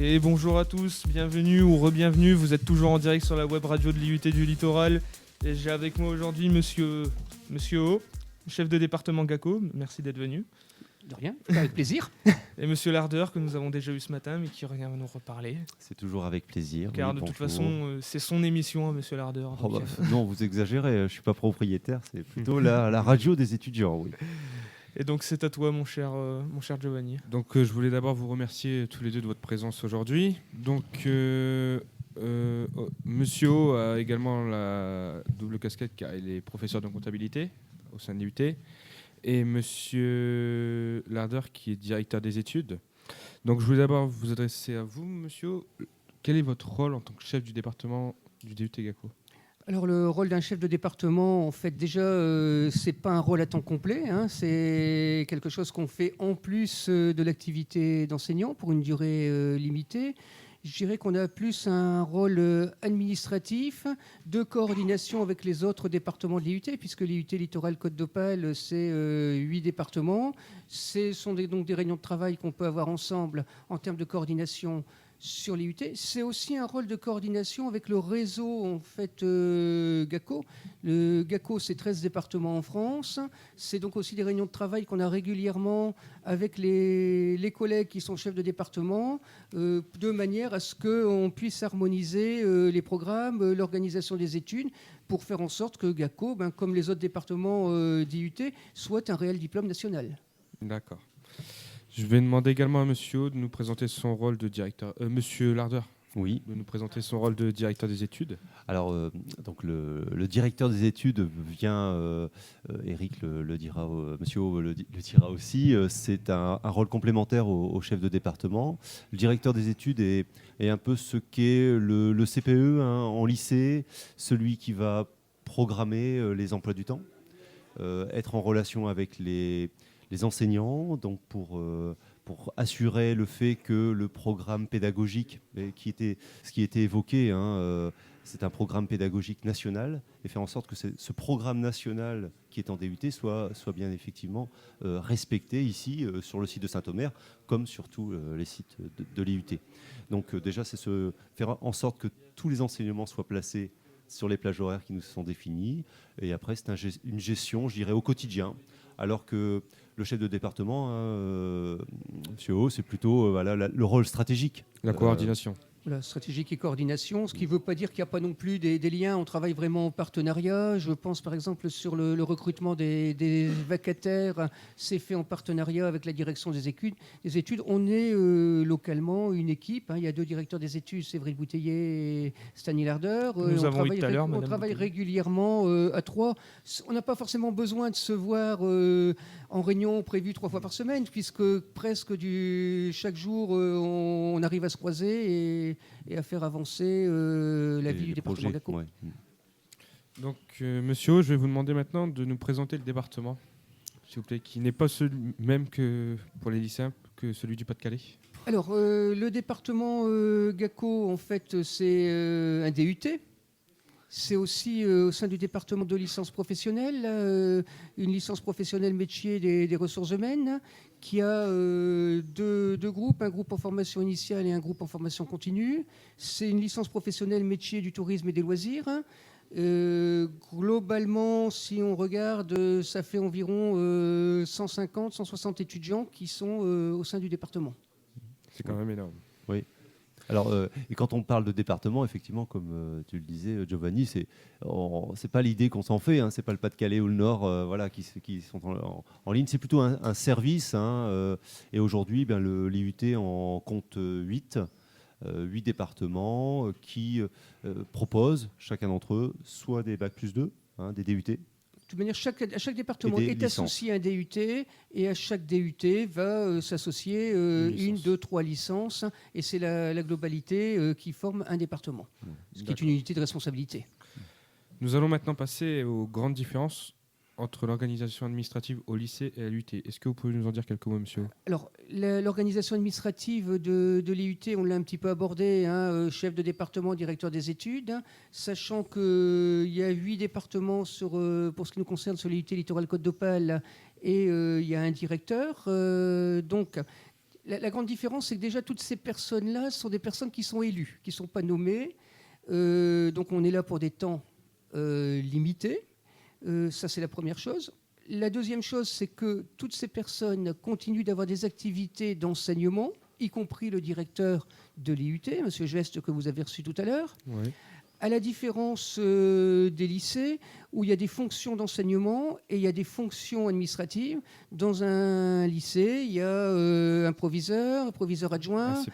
Et bonjour à tous, bienvenue ou re-bienvenue, vous êtes toujours en direct sur la web radio de l'IUT du Littoral. Et j'ai avec moi aujourd'hui monsieur O, chef de département GACO, merci d'être venu. De rien, avec plaisir. Et monsieur Lardeur, que nous avons déjà eu ce matin, mais qui revient nous reparler. C'est toujours avec plaisir. Car oui, de toute bonjour. façon, c'est son émission, monsieur Lardeur. Oh bah, non, vous exagérez, je ne suis pas propriétaire, c'est plutôt la radio des étudiants. Oui. Et donc c'est à toi, mon cher Giovanni. Donc je voulais d'abord vous remercier tous les deux de votre présence aujourd'hui. Donc Monsieur O a également la double casquette car il est professeur de comptabilité au sein de l'IUT et Monsieur Lardeur qui est directeur des études. Donc je voulais d'abord vous adresser à vous, Monsieur O. Quel est votre rôle en tant que chef du département du DUT GACO ? Alors le rôle d'un chef de département, en fait, déjà, c'est pas un rôle à temps complet, hein, c'est quelque chose qu'on fait en plus de l'activité d'enseignant pour une durée limitée. Je dirais qu'on a plus un rôle administratif, de coordination avec les autres départements de l'IUT, puisque l'IUT Littoral Côte d'Opale, c'est 8 départements. Ce sont donc des réunions de travail qu'on peut avoir ensemble en termes de coordination sur l'IUT. C'est aussi un rôle de coordination avec le réseau en fait, GACO. Le GACO, c'est 13 départements en France. C'est donc aussi des réunions de travail qu'on a régulièrement avec les collègues qui sont chefs de département, de manière à ce qu'on puisse harmoniser les programmes, l'organisation des études, pour faire en sorte que GACO, comme les autres départements d'IUT, soit un réel diplôme national. D'accord. Je vais demander également à Monsieur O de nous présenter son rôle de directeur. Monsieur Lardeur, Oui. de nous présenter son rôle de directeur des études. Alors, donc le directeur des études vient, Eric le dira, Monsieur O le dira aussi, c'est un rôle complémentaire au chef de département. Le directeur des études est un peu ce qu'est le CPE en lycée, celui qui va programmer les emplois du temps, être en relation avec les enseignants, donc pour assurer le fait que le programme pédagogique, ce qui était évoqué, c'est un programme pédagogique national, et faire en sorte que ce programme national qui est en DUT soit bien effectivement respecté ici, sur le site de Saint-Omer, comme sur tous les sites de l'IUT. Donc déjà, c'est faire en sorte que tous les enseignements soient placés sur les plages horaires qui nous sont définies, et après, c'est une gestion, je dirais, au quotidien, alors que le chef de département, Monsieur O, c'est plutôt le rôle stratégique. La coordination. Voilà, stratégique et coordination, ce qui ne veut pas dire qu'il n'y a pas non plus des liens. On travaille vraiment en partenariat. Je pense par exemple sur le recrutement des vacataires, c'est fait en partenariat avec la direction des études. On est localement une équipe. Il y a 2 directeurs des études, Séverine Bouteiller et Stanley Lardeur. Nous avons eu tout à l'heure, on Madame travaille Bouteiller. régulièrement à 3. On n'a pas forcément besoin de se voir en réunion prévue 3 fois par semaine, puisque presque chaque jour, on arrive à se croiser et à faire avancer la vie du département GACO. Ouais. Donc, Monsieur O, je vais vous demander maintenant de nous présenter le département, s'il vous plaît, qui n'est pas celui même que pour les lycéens que celui du Pas-de-Calais. Alors, le département GACO, en fait, c'est un DUT. C'est aussi au sein du département de licence professionnelle, une licence professionnelle métier des ressources humaines, qui a 2 groupes, un groupe en formation initiale et un groupe en formation continue. C'est une licence professionnelle métier du tourisme et des loisirs. Globalement, si on regarde, ça fait environ 150, 160 étudiants qui sont au sein du département. C'est quand même énorme. Oui. Alors, et quand on parle de département, effectivement, comme tu le disais, Giovanni, c'est pas l'idée qu'on s'en fait. C'est pas le Pas-de-Calais ou le Nord, qui sont en ligne. C'est plutôt un service. Et aujourd'hui, l'IUT en compte 8 départements qui proposent, chacun d'entre eux, soit des Bac+2, des DUT. De toute manière, chaque département Et des est licences. associé à un DUT et à chaque DUT va s'associer une, 2, 3 licences et c'est la globalité qui forme un département, ce qui est une unité de responsabilité. Nous allons maintenant passer aux grandes différences entre l'organisation administrative au lycée et à l'UT. Est-ce que vous pouvez nous en dire quelques mots, monsieur ? Alors, l'organisation administrative de l'IUT, on l'a un petit peu abordé, chef de département, directeur des études, sachant qu'il y a 8 départements pour ce qui nous concerne sur l'IUT Littoral Côte d'Opale et il y a un directeur. Donc, La grande différence, c'est que déjà, toutes ces personnes-là sont des personnes qui sont élues, qui ne sont pas nommées. Donc, on est là pour des temps limités. Ça, c'est la première chose. La deuxième chose, c'est que toutes ces personnes continuent d'avoir des activités d'enseignement, y compris le directeur de l'IUT, M. Geste, que vous avez reçu tout à l'heure. Oui. À la différence des lycées, où il y a des fonctions d'enseignement et il y a des fonctions administratives. Dans un lycée, il y a un proviseur adjoint.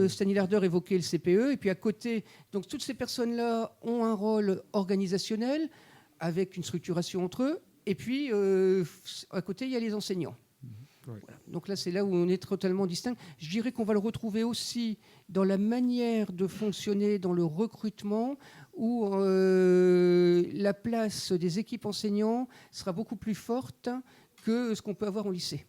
Stanley Larder évoquait le CPE. Et puis à côté, donc toutes ces personnes-là ont un rôle organisationnel avec une structuration entre eux. Et puis, à côté, il y a les enseignants. Ouais. Voilà. Donc là, c'est là où on est totalement distinct. Je dirais qu'on va le retrouver aussi dans la manière de fonctionner, dans le recrutement, où la place des équipes enseignants sera beaucoup plus forte que ce qu'on peut avoir au lycée.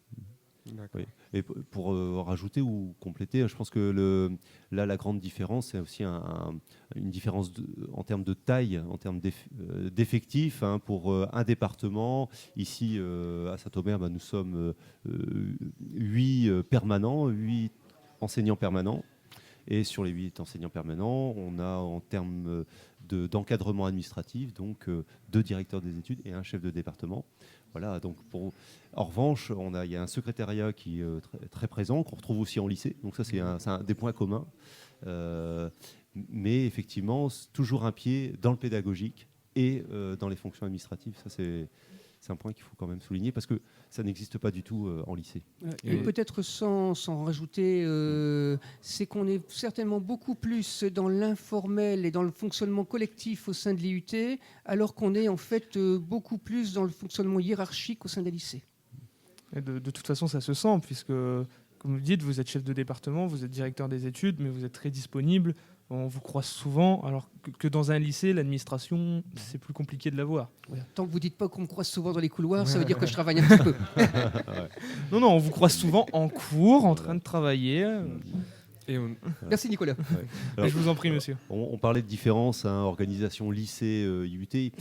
Oui. Et pour rajouter ou compléter, je pense que là, la grande différence, c'est aussi une différence en termes de taille, en termes d'effectifs. Pour un département, ici à Saint-Omer, nous sommes 8 permanents, 8 enseignants permanents. Et sur les 8 enseignants permanents, on a en termes d'encadrement administratif, donc 2 directeurs des études et un chef de département. Voilà, donc en revanche, il y a un secrétariat qui est très présent, qu'on retrouve aussi en lycée. Donc ça, c'est un des points communs. Mais effectivement, toujours un pied dans le pédagogique et dans les fonctions administratives. Ça, c'est un point qu'il faut quand même souligner parce que ça n'existe pas du tout en lycée. Et peut-être sans rajouter, c'est qu'on est certainement beaucoup plus dans l'informel et dans le fonctionnement collectif au sein de l'IUT, alors qu'on est en fait beaucoup plus dans le fonctionnement hiérarchique au sein des lycées. Et de toute façon, ça se sent, puisque, comme vous dites, vous êtes chef de département, vous êtes directeur des études, mais vous êtes très disponible. On vous croise souvent, alors que dans un lycée, l'administration, c'est plus compliqué de l'avoir. Voilà. Tant que vous ne dites pas qu'on me croise souvent dans les couloirs, ça veut dire que je travaille un petit peu. Non, on vous croise souvent en cours, en train de travailler. Merci Nicolas. Alors, je vous en prie, monsieur. On parlait de différence, organisation lycée, IUT.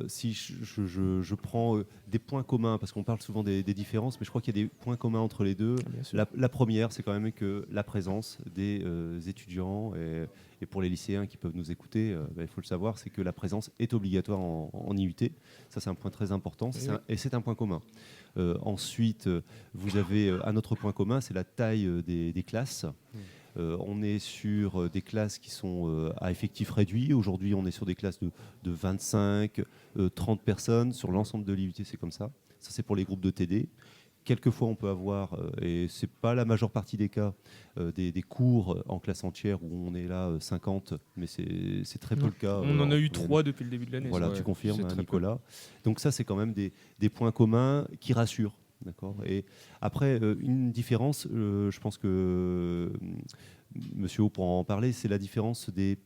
Si je prends des points communs, parce qu'on parle souvent des différences, mais je crois qu'il y a des points communs entre les deux. La première, c'est quand même que la présence des étudiants, et pour les lycéens qui peuvent nous écouter, il faut le savoir, c'est que la présence est obligatoire en IUT. Ça, c'est un point très important, et c'est un point commun. Ensuite, vous avez un autre point commun, c'est la taille des classes. On est sur des classes qui sont à effectif réduit. Aujourd'hui, on est sur des classes de 25, 30 personnes. Sur l'ensemble de l'IUT, c'est comme ça. Ça, c'est pour les groupes de TD. Quelquefois, on peut avoir, et ce n'est pas la majeure partie des cas, des cours en classe entière où on est là 50, mais c'est très peu le cas. On en a eu 3 depuis le début de l'année. Voilà, tu confirmes, Nicolas. Donc ça, c'est quand même des points communs qui rassurent. D'accord. Et après, une différence, je pense que Monsieur O pourra en parler, c'est la différence des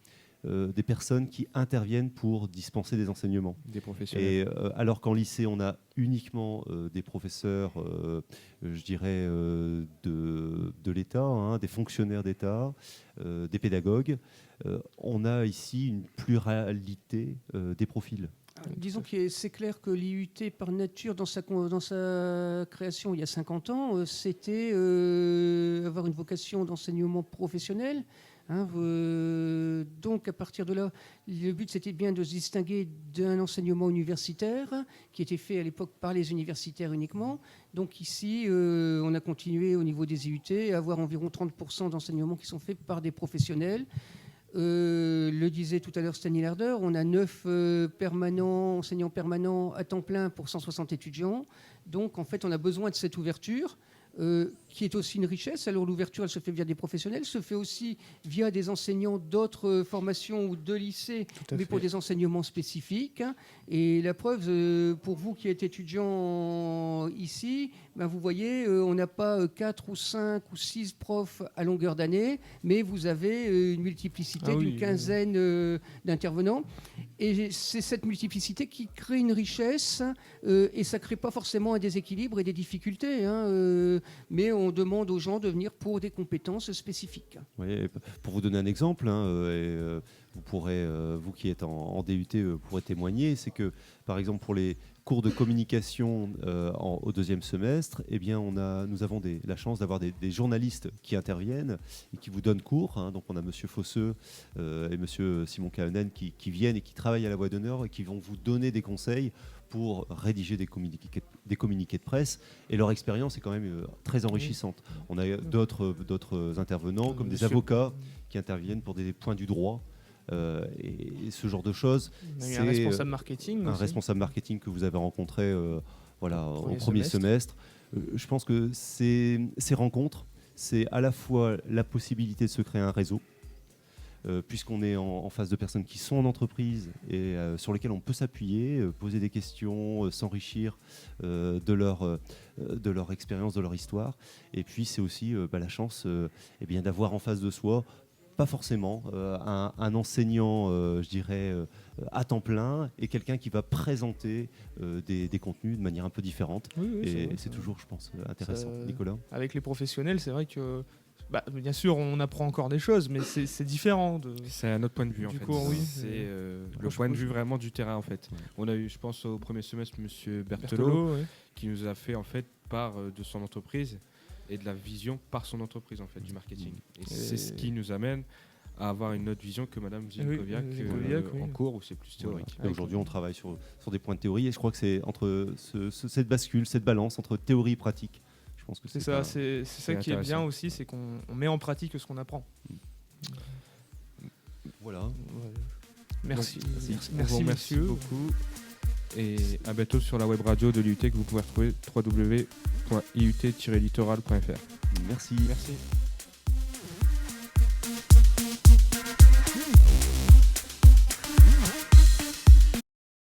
personnes qui interviennent pour dispenser des enseignements. Des professionnels. Et alors qu'en lycée, on a uniquement des professeurs, je dirais, de l'État, des fonctionnaires d'État, des pédagogues, on a ici une pluralité des profils. Disons que c'est clair que l'IUT, par nature, dans sa création il y a 50 ans, c'était avoir une vocation d'enseignement professionnel. Donc, à partir de là, le but, c'était bien de se distinguer d'un enseignement universitaire qui était fait à l'époque par les universitaires uniquement. Donc ici, on a continué au niveau des IUT à avoir environ 30% d'enseignements qui sont faits par des professionnels. Le disait tout à l'heure Stanley Larder, on a 9 enseignants permanents à temps plein pour 160 étudiants. Donc en fait, on a besoin de cette ouverture qui est aussi une richesse. Alors l'ouverture, elle se fait via des professionnels, se fait aussi via des enseignants d'autres formations ou de lycées, mais pour des enseignements spécifiques. Et la preuve, pour vous qui êtes étudiant ici, vous voyez, on n'a pas 4 ou 5 ou 6 profs à longueur d'année, mais vous avez une multiplicité d'une quinzaine d'intervenants. Et c'est cette multiplicité qui crée une richesse, et ça ne crée pas forcément un déséquilibre et des difficultés, mais on demande aux gens de venir pour des compétences spécifiques. Oui, pour vous donner un exemple, vous qui êtes en DUT pourrez témoigner, c'est que par exemple pour les cours de communication au deuxième semestre, eh bien, nous avons la chance d'avoir des journalistes qui interviennent et qui vous donnent cours. Hein. Donc, on a M. Fosseux et M. Simon Kahanen qui viennent et qui travaillent à la Voix d'honneur et qui vont vous donner des conseils pour rédiger des communiqués de presse. Et leur expérience est quand même très enrichissante. On a d'autres intervenants, comme des avocats qui interviennent pour des points du droit. Et ce genre de choses. C'est un responsable marketing. Un responsable marketing que vous avez rencontré au premier semestre. Je pense que ces rencontres, c'est à la fois la possibilité de se créer un réseau, puisqu'on est en face de personnes qui sont en entreprise et sur lesquelles on peut s'appuyer, poser des questions, s'enrichir de leur expérience, de leur histoire. Et puis c'est aussi la chance d'avoir en face de soi pas forcément un enseignant, je dirais, à temps plein, et quelqu'un qui va présenter des contenus de manière un peu différente. Et c'est toujours, je pense, intéressant. Nicolas ? Avec les professionnels, c'est vrai que, bien sûr, on apprend encore des choses, mais c'est différent. C'est un autre point de vue, en fait. C'est le point de vue vraiment du terrain, en fait. On a eu, je pense, au premier semestre, M. Berthelot, qui nous a fait, en fait, part de son entreprise et de la vision par son entreprise, en fait, du marketing. Et c'est ce qui nous amène à avoir une autre vision que Mme Zienkowiak en cours, où c'est plus théorique. Et aujourd'hui, on travaille sur des points de théorie, et je crois que c'est entre cette bascule, cette balance entre théorie et pratique. Je pense que c'est ça qui est bien aussi, c'est qu'on met en pratique ce qu'on apprend. Voilà. Merci. Merci beaucoup. Et à bientôt sur la web radio de l'IUT que vous pouvez retrouver www.iut-littoral.fr. Merci. Merci.